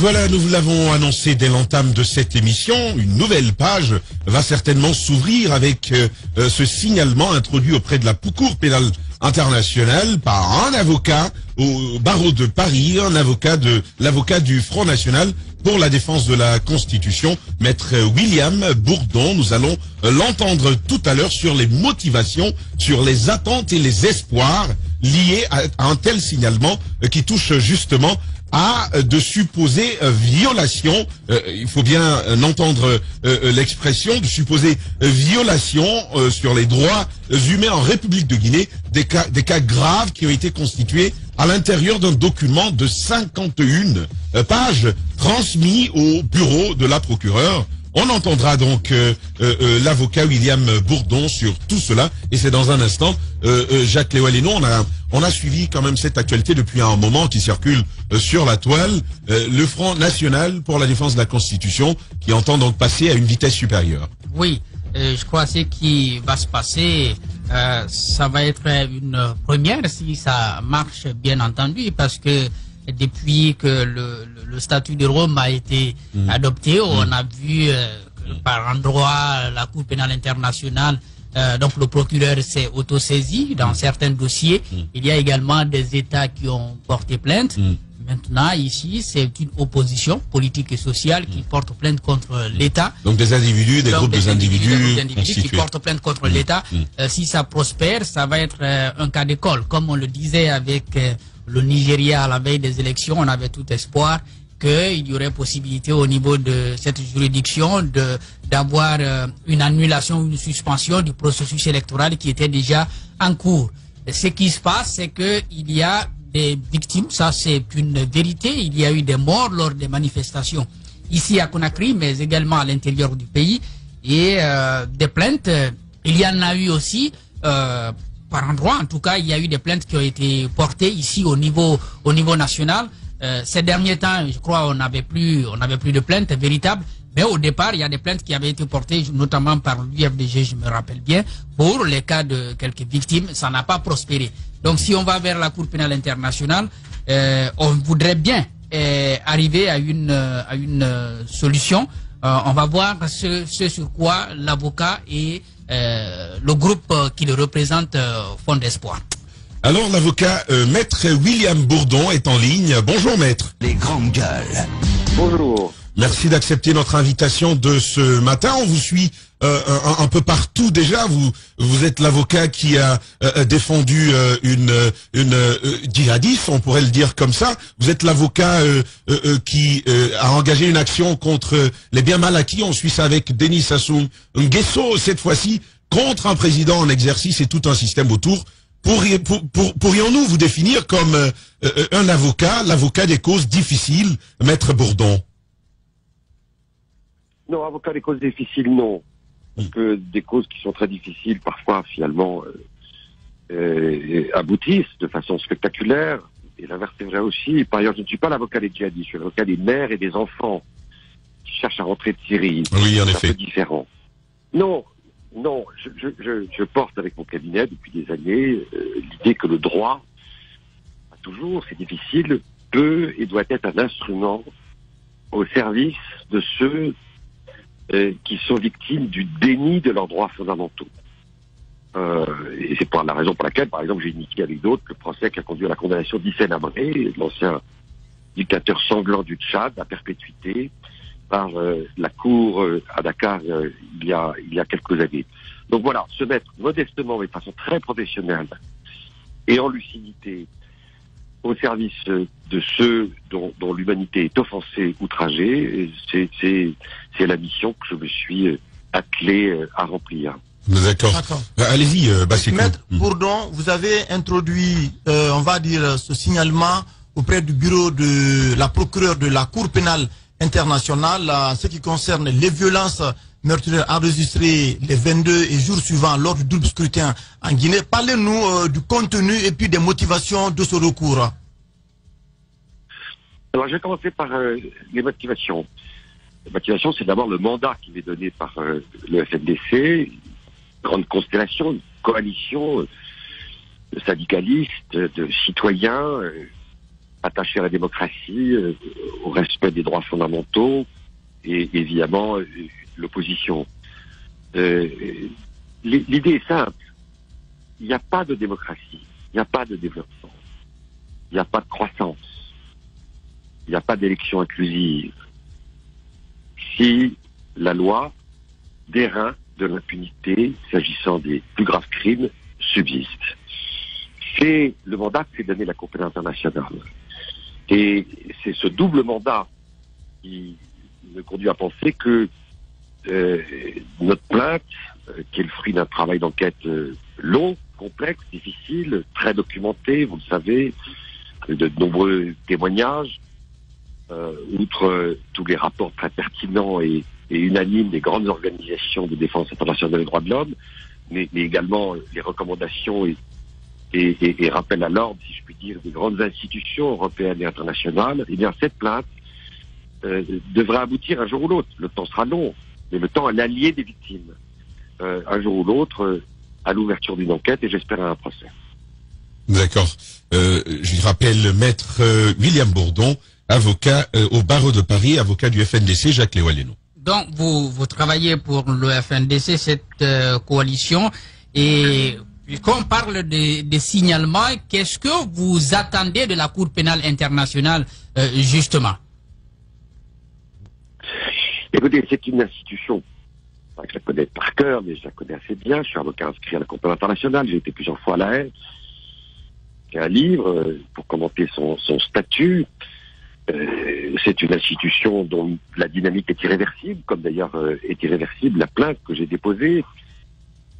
voilà, nous vous l'avons annoncé dès l'entame de cette émission, une nouvelle page va certainement s'ouvrir avec ce signalement introduit auprès de la Cour pénale internationale par un avocat au barreau de Paris, l'avocat du Front National pour la défense de la Constitution, maître William Bourdon. Nous allons l'entendre tout à l'heure sur les motivations, sur les attentes et les espoirs liés à un tel signalement qui touche justement à de supposées violations, il faut bien entendre l'expression, de supposées violations sur les droits humains en République de Guinée, des cas graves qui ont été constitués à l'intérieur d'un document de 51 pages transmis au bureau de la procureure. On entendra donc l'avocat William Bourdon sur tout cela, et c'est dans un instant. Jacques Léoal et nous, on a suivi quand même cette actualité depuis un moment qui circule sur la toile. Le Front National pour la défense de la Constitution qui entend donc passer à une vitesse supérieure. Oui, je crois que ce qui va se passer, ça va être une première si ça marche bien entendu, parce que depuis que le statut de Rome a été adopté, on a vu par endroit la Cour pénale internationale, donc le procureur s'est autosaisi dans certains dossiers. Il y a également des États qui ont porté plainte. Maintenant, ici, c'est une opposition politique et sociale qui porte plainte contre l'État. Donc des individus, des groupes d'individus qui portent plainte contre l'État. Si ça prospère, ça va être un cas d'école. Comme on le disait avec le Nigeria à la veille des élections, on avait tout espoir qu'il y aurait possibilité au niveau de cette juridiction d'avoir une annulation ou une suspension du processus électoral qui était déjà en cours. Ce qui se passe, c'est qu'il y a des victimes, ça c'est une vérité. Il y a eu des morts lors des manifestations ici à Conakry, mais également à l'intérieur du pays, et des plaintes. Il y en a eu aussi par endroit. En tout cas, il y a eu des plaintes qui ont été portées ici au niveau national. Ces derniers temps, je crois, on n'avait plus de plaintes véritables. Mais au départ, il y a des plaintes qui avaient été portées, notamment par l'UFDG, je me rappelle bien, pour les cas de quelques victimes. Ça n'a pas prospéré. Donc, si on va vers la Cour pénale internationale, on voudrait bien arriver à une solution. On va voir ce sur quoi l'avocat et le groupe qui le représente font d'espoir. Alors, l'avocat maître William Bourdon est en ligne. Bonjour, maître. Les grandes gueules. Bonjour. Merci d'accepter notre invitation de ce matin. On vous suit un peu partout déjà. Vous êtes l'avocat qui a défendu une djihadiste, on pourrait le dire comme ça. Vous êtes l'avocat qui a engagé une action contre les biens mal acquis. On suit ça avec Denis Sassou Nguesso, cette fois-ci contre un président en exercice et tout un système autour. Pourrions-nous vous définir comme un avocat, l'avocat des causes difficiles, maître Bourdon? Non, avocat des causes difficiles, non. Parce que des causes qui sont très difficiles, parfois, finalement, aboutissent de façon spectaculaire. Et l'inverse est vrai aussi. Par ailleurs, je ne suis pas l'avocat des djihadistes, je suis l'avocat des mères et des enfants qui cherchent à rentrer de Syrie. Oui, en effet. C'est un peu différent. Non, je porte avec mon cabinet depuis des années l'idée que le droit, pas toujours, c'est difficile, peut et doit être un instrument au service de ceux qui sont victimes du déni de leurs droits fondamentaux. Et c'est la raison pour laquelle, par exemple, j'ai initié avec d'autres le procès qui a conduit à la condamnation d'Hissène Habré, l'ancien dictateur sanglant du Tchad, à perpétuité, par la cour à Dakar il y a quelques années. Donc voilà, se mettre modestement, mais de façon très professionnelle et en lucidité au service de ceux dont l'humanité est offensée, outragée, c'est la mission que je me suis attelé à remplir. D'accord. Allez-y, Bassiko. Maître Bourdon, vous avez introduit, on va dire, ce signalement auprès du bureau de la procureure de la Cour pénale internationale en ce qui concerne les violences meurtrières enregistrées les 22 et jours suivants lors du double scrutin en Guinée. Parlez-nous du contenu et puis des motivations de ce recours. Alors, je vais commencer par les motivations. Les motivations, c'est d'abord le mandat qui m'est donné par le FNDC, grande constellation, une coalition de syndicalistes, de citoyens, attaché à la démocratie, au respect des droits fondamentaux et évidemment l'opposition. L'idée est simple. Il n'y a pas de démocratie, il n'y a pas de développement, il n'y a pas de croissance, il n'y a pas d'élection inclusive si la loi d'airain de l'impunité s'agissant des plus graves crimes subsiste. C'est le mandat que s'est donné la Cour pénale internationale. Et c'est ce double mandat qui me conduit à penser que notre plainte, qui est le fruit d'un travail d'enquête long, complexe, difficile, très documenté, vous le savez, de nombreux témoignages, outre tous les rapports très pertinents et unanimes des grandes organisations de défense internationale des droits de l'homme, mais également les recommandations et rappels à l'ordre, si je puis dire, des grandes institutions européennes et internationales. Eh bien, cette plainte devrait aboutir un jour ou l'autre. Le temps sera long, mais le temps est l'allié des victimes. Un jour ou l'autre, à l'ouverture d'une enquête, et j'espère à un procès. D'accord. Je rappelle Maître William Bourdon, avocat au barreau de Paris, avocat du FNDC, Jacques Léoy-Lénaud. Donc, vous travaillez pour le FNDC, cette coalition, et quand on parle de signalement, qu'est-ce que vous attendez de la Cour pénale internationale, justement? Écoutez, c'est une institution, que je la connais par cœur, mais je la connais assez bien. Je suis avocat inscrit à la Cour pénale internationale, j'ai été plusieurs fois à La Haye. J'ai un livre pour commenter son statut. C'est une institution dont la dynamique est irréversible, comme d'ailleurs est irréversible la plainte que j'ai déposée.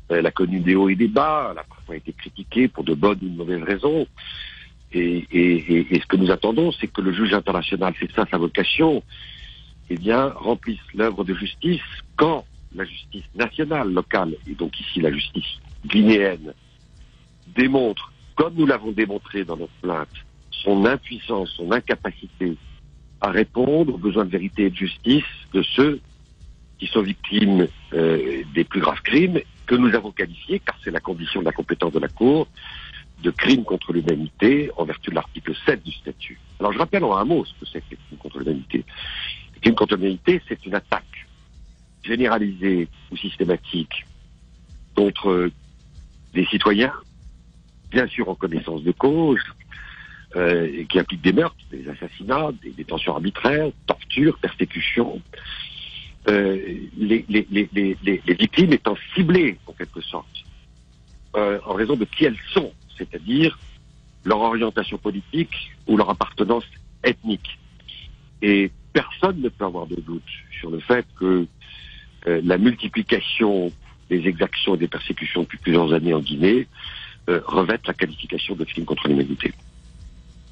Elle a connu des hauts et des bas, elle a parfois été critiquée pour de bonnes ou de mauvaises raisons. Et ce que nous attendons, c'est que le juge international, c'est ça sa vocation, eh bien, remplisse l'œuvre de justice quand la justice nationale, locale, et donc ici la justice guinéenne, démontre, comme nous l'avons démontré dans notre plainte, son impuissance, son incapacité à répondre aux besoins de vérité et de justice de ceux qui sont victimes des plus graves crimes que nous avons qualifiés, car c'est la condition de la compétence de la Cour, de crimes contre l'humanité en vertu de l'article 7 du statut. Alors je rappelle en un mot ce que c'est que les crimes contre l'humanité. Les crimes contre l'humanité, c'est une attaque généralisée ou systématique contre des citoyens, bien sûr en connaissance de cause, qui implique des meurtres, des assassinats, des détentions arbitraires, tortures, persécutions. Les victimes étant ciblées, en quelque sorte, en raison de qui elles sont, c'est-à-dire leur orientation politique ou leur appartenance ethnique. Et personne ne peut avoir de doute sur le fait que la multiplication des exactions et des persécutions depuis plusieurs années en Guinée revêtent la qualification de crime contre l'humanité.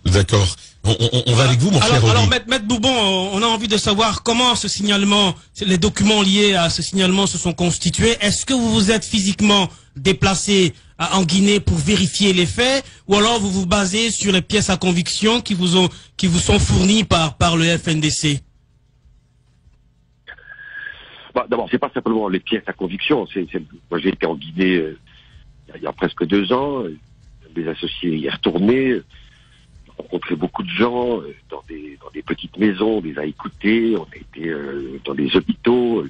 D'accord. On va avec vous, mon cher Oli. Alors, Maître Bourbon, on a envie de savoir comment ce signalement, les documents liés à ce signalement se sont constitués. Est-ce que vous vous êtes physiquement déplacé en Guinée pour vérifier les faits, ou alors vous vous basez sur les pièces à conviction qui vous sont fournies par le FNDC? Bah, d'abord, c'est pas simplement les pièces à conviction. Moi, j'ai été en Guinée il y a presque 2 ans. Mes associés y sont retournés. Rencontré beaucoup de gens dans des petites maisons, on les a écoutés, on a été dans des hôpitaux,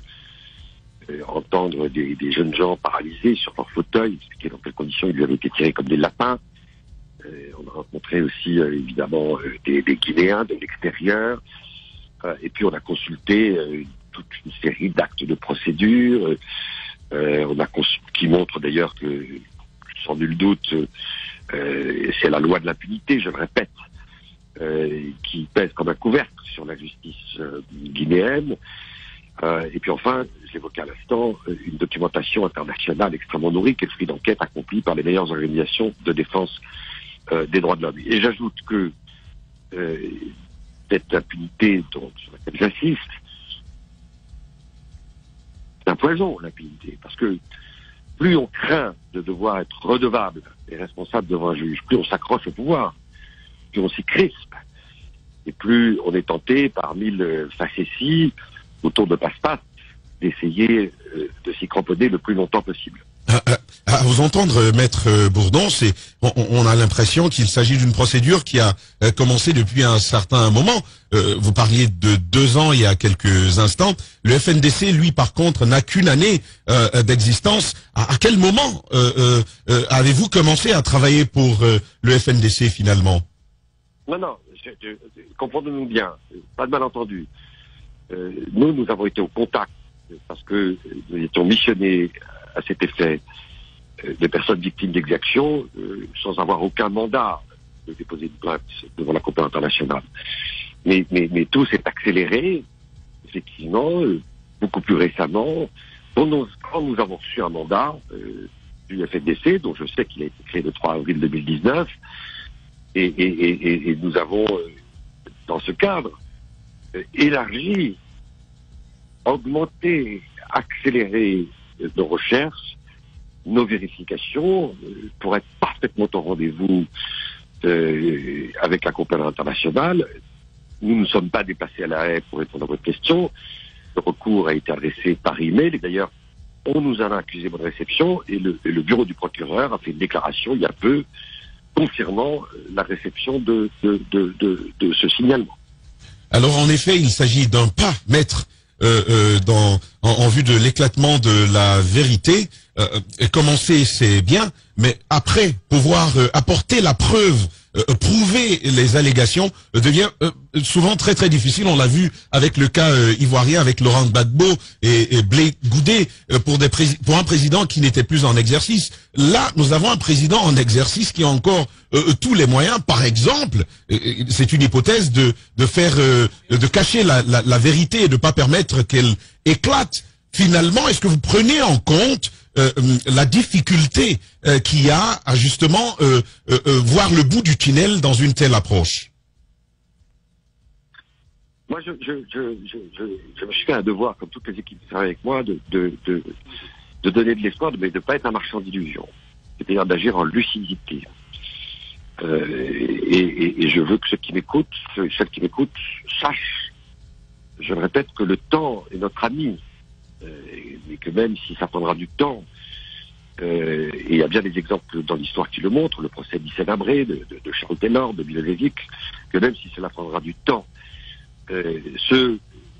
entendre des jeunes gens paralysés sur leur fauteuil, expliquer dans quelles conditions ils avaient été tirés comme des lapins. On a rencontré aussi évidemment des Guinéens de l'extérieur, et puis on a consulté toute une série d'actes de procédure, qui montrent d'ailleurs que, sans nul doute, c'est la loi de l'impunité, je le répète, qui pèse comme un couvercle sur la justice guinéenne. Et puis enfin, je l'évoquais à l'instant, une documentation internationale extrêmement nourrie, qui est le fruit d'enquêtes accomplies par les meilleures organisations de défense des droits de l'homme. Et j'ajoute que cette impunité sur laquelle j'insiste, c'est un poison, l'impunité, parce que plus on craint de devoir être redevable et responsable devant un juge, plus on s'accroche au pouvoir, plus on s'y crispe, et plus on est tenté par 1000 facéties autour de passe-passe d'essayer de s'y cramponner le plus longtemps possible. À vous entendre, Maître Bourdon, on a l'impression qu'il s'agit d'une procédure qui a commencé depuis un certain moment. Vous parliez de 2 ans il y a quelques instants. Le FNDC, lui, par contre, n'a qu'une année d'existence. À quel moment avez-vous commencé à travailler pour le FNDC finalement? Non, comprenons-nous bien, pas de malentendu. Nous avons été au contact parce que nous étions missionnés à cet effet de personnes victimes d'exactions sans avoir aucun mandat de déposer une plainte devant la Cour pénale internationale. Mais tout s'est accéléré, effectivement, beaucoup plus récemment, quand nous avons reçu un mandat du FNDC, dont je sais qu'il a été créé le 3 avril 2019, et nous avons, dans ce cadre, élargi, augmenté, accéléré nos recherches, nos vérifications, pour être parfaitement au rendez-vous avec la Cour pénale internationale. Nous ne sommes pas déplacés à La Haye pour répondre à votre question. Le recours a été adressé par email, et d'ailleurs, on nous en a accusé de réception, et le bureau du procureur a fait une déclaration il y a peu confirmant la réception de ce signalement. Alors en effet, il s'agit d'un pas, maître, en vue de l'éclatement de la vérité. Commencer, c'est bien, mais après, pouvoir apporter la preuve, prouver les allégations, devient souvent très très difficile. On l'a vu avec le cas ivoirien, avec Laurent Gbagbo et Blé Goudé, pour un président qui n'était plus en exercice. Là, nous avons un président en exercice qui a encore tous les moyens. Par exemple, c'est une hypothèse de cacher la vérité et de pas permettre qu'elle éclate. Finalement, est-ce que vous prenez en compte la difficulté qu'il y a à justement voir le bout du tunnel dans une telle approche? Moi, je me suis fait un devoir, comme toutes les équipes qui travaillent avec moi, de donner de l'espoir, mais de ne pas être un marchand d'illusions. C'est-à-dire d'agir en lucidité. Et je veux que ceux qui m'écoutent, celles qui m'écoutent, sachent, je le répète, que le temps est notre ami. Mais que même si ça prendra du temps, et il y a bien des exemples dans l'histoire qui le montrent, le procès d'Hissène Habré, de Charles Taylor, de Milosevic, que même si cela prendra du temps, ceux,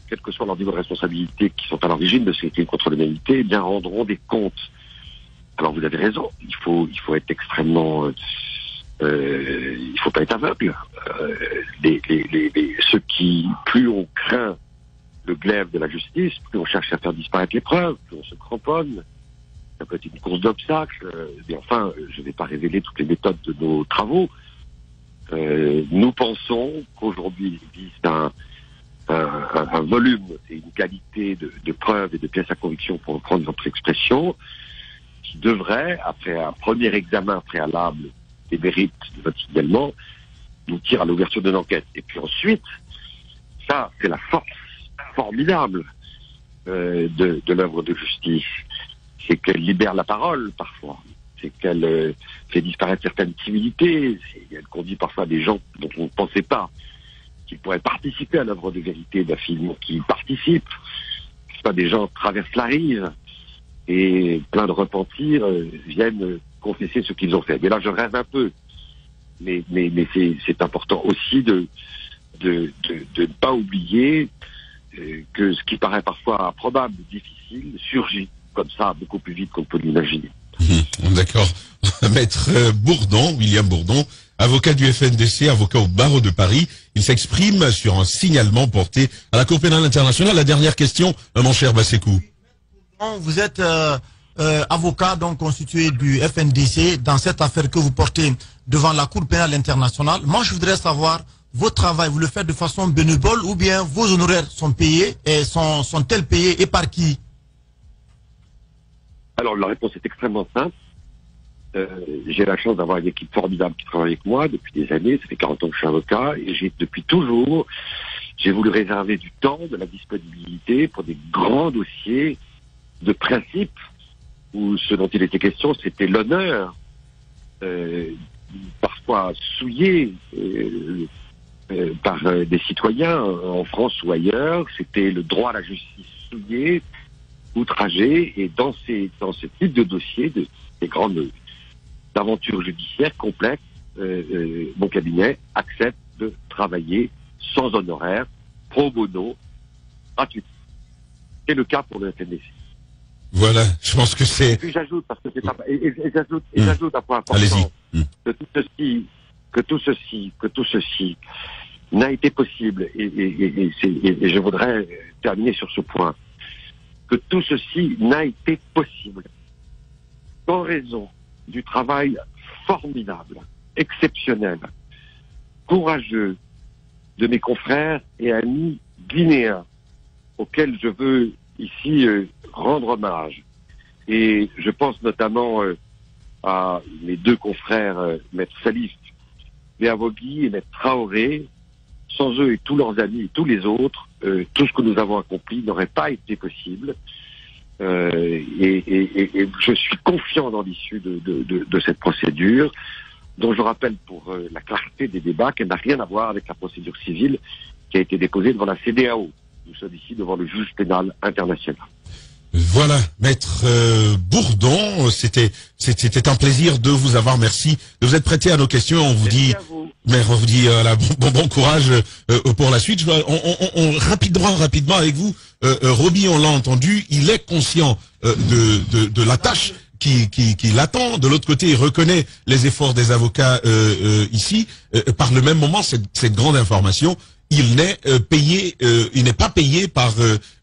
quel que soit leur niveau de responsabilité, qui sont à l'origine de ces crimes contre l'humanité, eh bien rendront des comptes. Alors vous avez raison, il faut être extrêmement, il faut pas être aveugle. Ceux qui, plus on craint le glaive de la justice, plus on cherche à faire disparaître les preuves, plus on se cramponne. Ça peut être une course d'obstacles, mais enfin, je ne vais pas révéler toutes les méthodes de nos travaux. Nous pensons qu'aujourd'hui il existe un volume et une qualité de preuves et de pièces à conviction, pour reprendre votre expression, qui devrait, après un premier examen préalable des mérites de votre signalement, nous tire à l'ouverture d'une enquête. Et puis ensuite, ça, c'est la force formidable de l'œuvre de justice. C'est qu'elle libère la parole parfois, c'est qu'elle fait disparaître certaines civilités, elle conduit parfois des gens dont on ne pensait pas qu'ils pourraient participer à l'œuvre de vérité d'un film, qui participent. Pas des gens traversent la rive et plein de repentir viennent confesser ce qu'ils ont fait. Mais là je rêve un peu, mais c'est important aussi de ne pas oublier que ce qui paraît parfois improbable, difficile, surgit comme ça beaucoup plus vite qu'on peut l'imaginer. D'accord. Maître Bourdon, William Bourdon, avocat du FNDC, avocat au barreau de Paris, il s'exprime sur un signalement porté à la Cour pénale internationale. La dernière question, mon cher Bassekou. Vous êtes avocat donc constitué du FNDC dans cette affaire que vous portez devant la Cour pénale internationale. Moi, je voudrais savoir, votre travail, vous le faites de façon bénévole ou bien vos honoraires sont payés et sont-elles payés et par qui? Alors, la réponse est extrêmement simple. J'ai la chance d'avoir une équipe formidable qui travaille avec moi depuis des années. Ça fait 40 ans que je suis avocat et depuis toujours, j'ai voulu réserver du temps, de la disponibilité pour des grands dossiers de principe où ce dont il était question, c'était l'honneur, parfois souillé par des citoyens en France ou ailleurs. C'était le droit à la justice souillé. outragé, et dans ce type de dossier, ces grandes aventures judiciaires complexes, mon cabinet accepte de travailler sans honoraire, pro bono, gratuit. C'est le cas pour le FNDC. Voilà, je pense que c'est... Et puis j'ajoute, parce que c'est pas... Et j'ajoute un point important. Allez-y. Que tout ceci n'a été possible, et je voudrais terminer sur ce point, que tout ceci n'a été possible qu'en raison du travail formidable, exceptionnel, courageux de mes confrères et amis guinéens, auxquels je veux ici rendre hommage. Et je pense notamment à mes deux confrères, Maître Salif Béavogui et Maître Traoré. Sans eux et tous leurs amis et tous les autres, tout ce que nous avons accompli n'aurait pas été possible. Et je suis confiant dans l'issue de cette procédure, dont je rappelle pour la clarté des débats qu'elle n'a rien à voir avec la procédure civile qui a été déposée devant la CEDEAO. Nous sommes ici devant le juge pénal international. Voilà, Maître Bourdon, c'était un plaisir de vous avoir. Merci de vous être prêté à nos questions. On vous dit, bon courage pour la suite. Rapidement avec vous, Roby, on l'a entendu, il est conscient de la tâche qui l'attend. De l'autre côté, il reconnaît les efforts des avocats ici. Par le même moment, cette grande information, il n'est pas payé par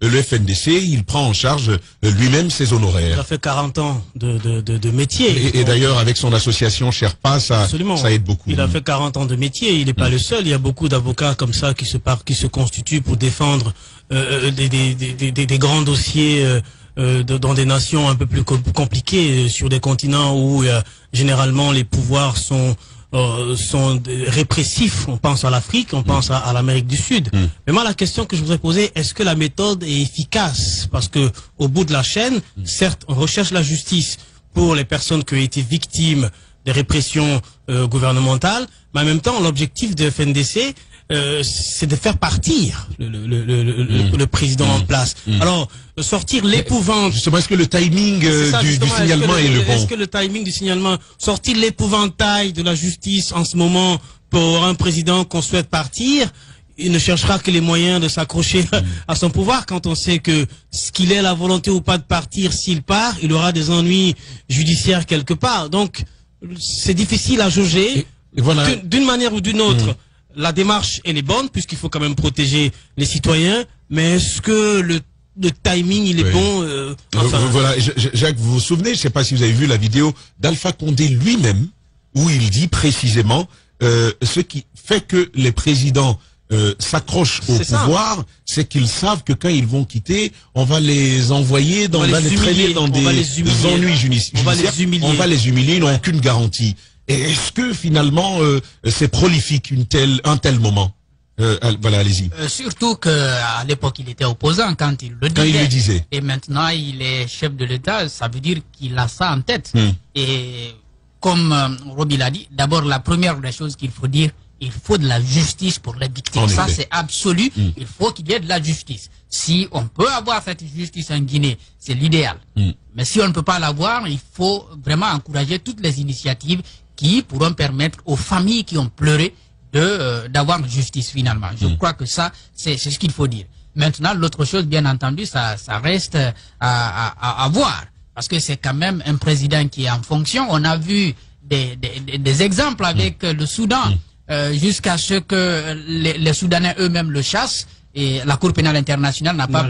le FNDC, il prend en charge lui-même ses honoraires. Il a fait 40 ans de métier. Et d'ailleurs, avec son association Sherpa, ça aide beaucoup. Il a fait 40 ans de métier, il n'est pas le seul. Il y a beaucoup d'avocats comme ça qui se constituent pour défendre des grands dossiers dans des nations un peu plus compliquées, sur des continents où généralement les pouvoirs sont répressifs. On pense à l'Afrique, on pense à l'Amérique du Sud. Mais moi, la question que je voudrais poser, est-ce que la méthode est efficace? Parce que au bout de la chaîne, certes, on recherche la justice pour les personnes qui ont été victimes des répressions gouvernementales, mais en même temps, l'objectif de FNDC, c'est de faire partir le président en place. Alors, sortir l'épouvante... Justement, est-ce que le timing du signalement est le bon? Est-ce que le timing du signalement... Sortir l'épouvantail de la justice en ce moment pour un président qu'on souhaite partir, il ne cherchera que les moyens de s'accrocher à son pouvoir quand on sait que ce qu'il ait la volonté ou pas de partir, s'il part, il aura des ennuis judiciaires quelque part. Donc, c'est difficile à jauger. Et voilà. D'une manière ou d'une autre, la démarche, elle est bonne, puisqu'il faut quand même protéger les citoyens, mais est-ce que le timing, il est bon Voilà, Jacques, vous vous souvenez, je ne sais pas si vous avez vu la vidéo d'Alpha Condé lui-même, où il dit précisément ce qui fait que les présidents s'accrochent au pouvoir, c'est qu'ils savent que quand ils vont quitter, on va les envoyer on va les traîner dans des ennuis judiciaires, on va les humilier, ils n'ont aucune garantie. Et est-ce que finalement c'est prolifique un tel moment? Voilà, allez-y. Surtout qu'à l'époque il était opposant quand il le disait. Et maintenant il est chef de l'État, ça veut dire qu'il a ça en tête. Et comme Roby l'a dit, d'abord la première des choses qu'il faut dire, il faut de la justice pour les victimes. Ça c'est absolu. Il faut qu'il y ait de la justice. Si on peut avoir cette justice en Guinée, c'est l'idéal. Mais si on ne peut pas l'avoir, il faut vraiment encourager toutes les initiatives qui pourront permettre aux familles qui ont pleuré d'avoir justice finalement. Je crois que ça, c'est ce qu'il faut dire. Maintenant, l'autre chose, bien entendu, ça reste à voir. Parce que c'est quand même un président qui est en fonction. On a vu des exemples avec le Soudan, jusqu'à ce que les Soudanais eux-mêmes le chassent. Et la Cour pénale internationale n'a pas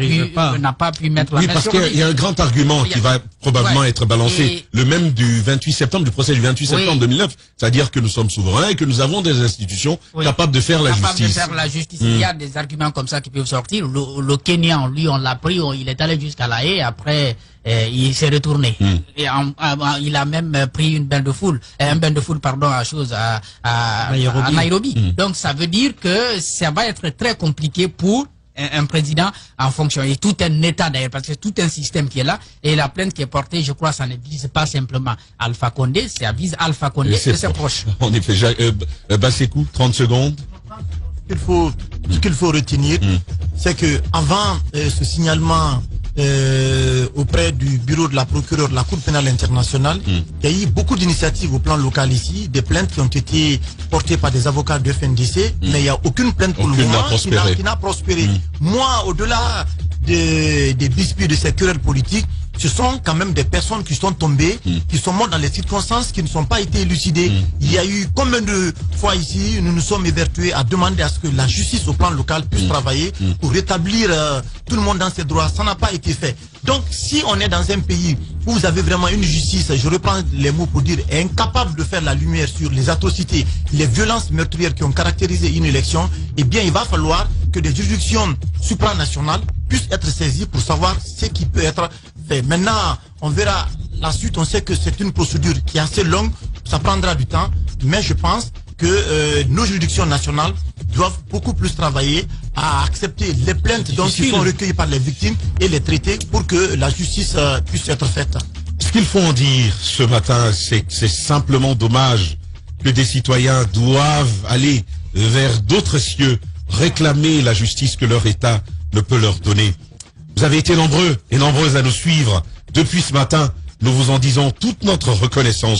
pu mettre la main parce sur lui. qu'il y a un grand argument qui va probablement être balancé, le même du 28 septembre, du procès du 28 septembre 2009, c'est-à-dire que nous sommes souverains et que nous avons des institutions capables de faire la justice. Il y a des arguments comme ça qui peuvent sortir. Le Kenyan, lui, on l'a pris, il est allé jusqu'à La Haye, après il s'est retourné. Et il a même pris un bain de foule à Nairobi. Donc ça veut dire que ça va être très compliqué pour un président en fonction. Et tout un État d'ailleurs, parce que tout un système qui est là, et la plainte qui est portée, je crois, ça ne vise pas simplement Alpha Condé, ça vise Alpha Condé et ses proches. En effet, Bassekou, 30 secondes. Ce qu'il faut retenir, c'est que avant ce signalement auprès du bureau de la procureure de la Cour pénale internationale. Il y a eu beaucoup d'initiatives au plan local ici, des plaintes qui ont été portées par des avocats de FNDC, mais il n'y a aucune plainte pour le moment qui n'a prospéré. Moi, au-delà des disputes, de ces querelles politiques, ce sont quand même des personnes qui sont tombées, qui sont mortes dans les circonstances qui ne sont pas été élucidées. Il y a eu combien de fois ici, nous nous sommes évertués à demander à ce que la justice au plan local puisse travailler pour rétablir tout le monde dans ses droits. Ça n'a pas été fait. Donc, si on est dans un pays où vous avez vraiment une justice, je reprends les mots pour dire, incapable de faire la lumière sur les atrocités, les violences meurtrières qui ont caractérisé une élection, eh bien, il va falloir que des juridictions supranationales puissent être saisies pour savoir ce qui peut être fait. Maintenant, on verra la suite. On sait que c'est une procédure qui est assez longue, ça prendra du temps, mais je pense que nos juridictions nationales doivent beaucoup plus travailler à accepter les plaintes dont ils sont recueillies par les victimes et les traiter pour que la justice puisse être faite. Ce qu'il faut en dire ce matin, c'est que c'est simplement dommage que des citoyens doivent aller vers d'autres cieux, réclamer la justice que leur État ne peut leur donner. Vous avez été nombreux et nombreuses à nous suivre depuis ce matin. Nous vous en disons toute notre reconnaissance.